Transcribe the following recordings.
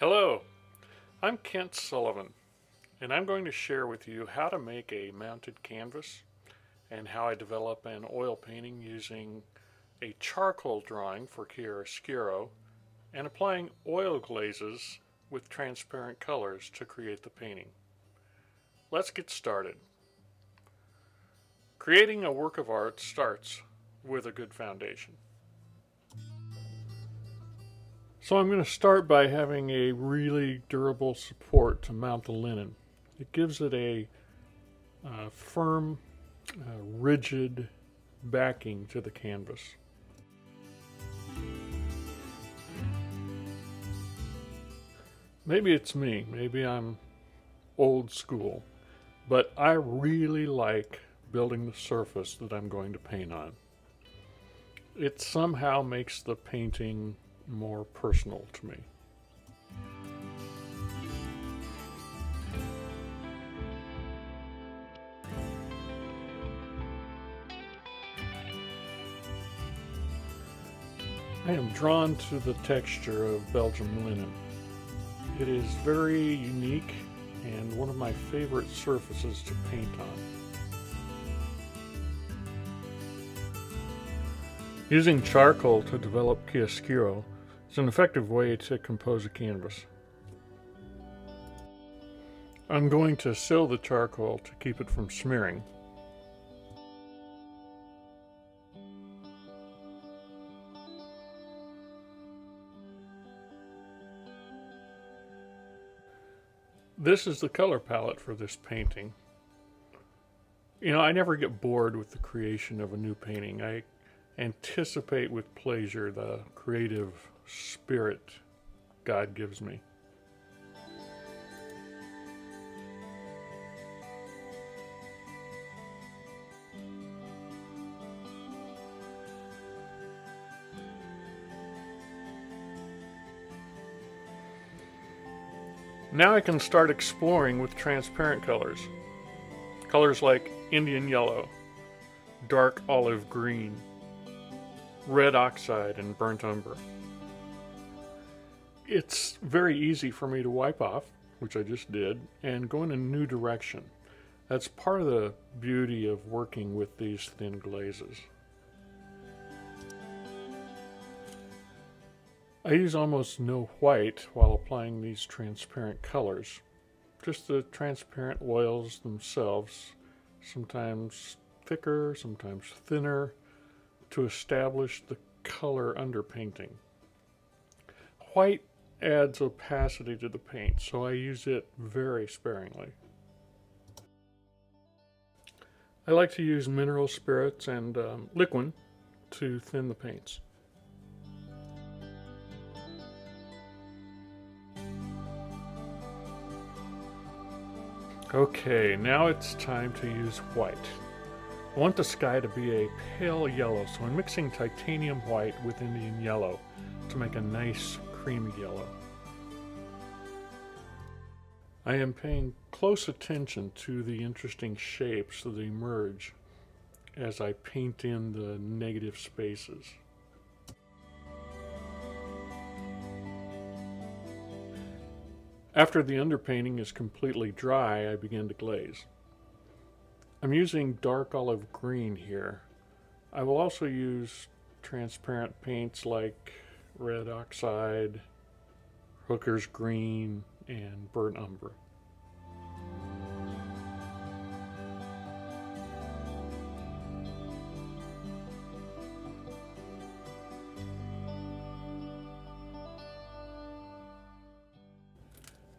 Hello, I'm Kent Sullivan, and I'm going to share with you how to make a mounted canvas and how I develop an oil painting using a charcoal drawing for chiaroscuro and applying oil glazes with transparent colors to create the painting. Let's get started. Creating a work of art starts with a good foundation. So I'm going to start by having a really durable support to mount the linen. It gives it a firm, rigid backing to the canvas. Maybe it's me, maybe I'm old school, but I really like building the surface that I'm going to paint on. It somehow makes the painting more personal to me. I am drawn to the texture of Belgian linen. It is very unique and one of my favorite surfaces to paint on. Using charcoal to develop chiaroscuro is an effective way to compose a canvas. I'm going to seal the charcoal to keep it from smearing. This is the color palette for this painting. You know, I never get bored with the creation of a new painting. I anticipate with pleasure the creative spirit God gives me. Now I can start exploring with transparent colors. Colors like Indian yellow, dark olive green, red oxide, and burnt umber. It's very easy for me to wipe off, which I just did, and go in a new direction. That's part of the beauty of working with these thin glazes. I use almost no white while applying these transparent colors. Just the transparent oils themselves, sometimes thicker, sometimes thinner, to establish the color underpainting. White adds opacity to the paint, so I use it very sparingly. I like to use mineral spirits and liquid to thin the paints. Okay, now it's time to use white. I want the sky to be a pale yellow, so I'm mixing titanium white with Indian yellow to make a nice creamy yellow. I am paying close attention to the interesting shapes that emerge as I paint in the negative spaces. After the underpainting is completely dry, I begin to glaze. I'm using dark olive green here. I will also use transparent paints like red oxide, hooker's green, and burnt umber.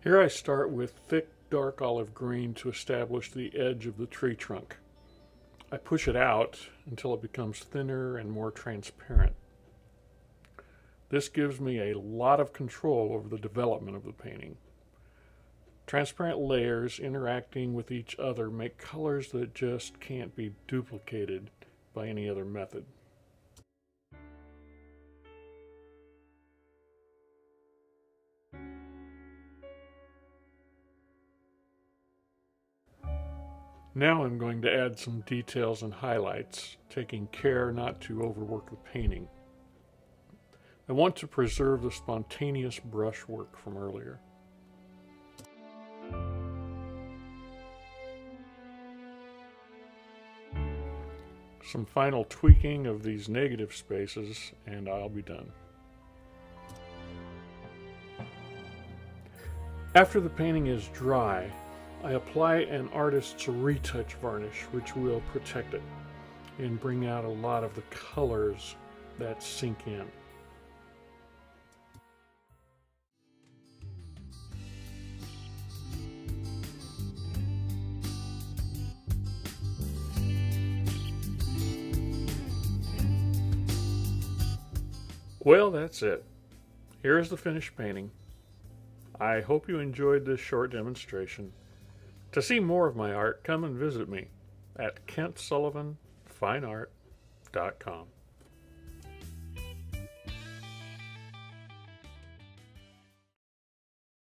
Here I start with thick dark olive green to establish the edge of the tree trunk. I push it out until it becomes thinner and more transparent. This gives me a lot of control over the development of the painting. Transparent layers interacting with each other make colors that just can't be duplicated by any other method. Now I'm going to add some details and highlights, taking care not to overwork the painting. I want to preserve the spontaneous brushwork from earlier. Some final tweaking of these negative spaces and I'll be done. After the painting is dry, I apply an artist's retouch varnish, which will protect it and bring out a lot of the colors that sink in. Well, that's it. Here is the finished painting. I hope you enjoyed this short demonstration. To see more of my art, come and visit me at KentSullivanFineArt.com.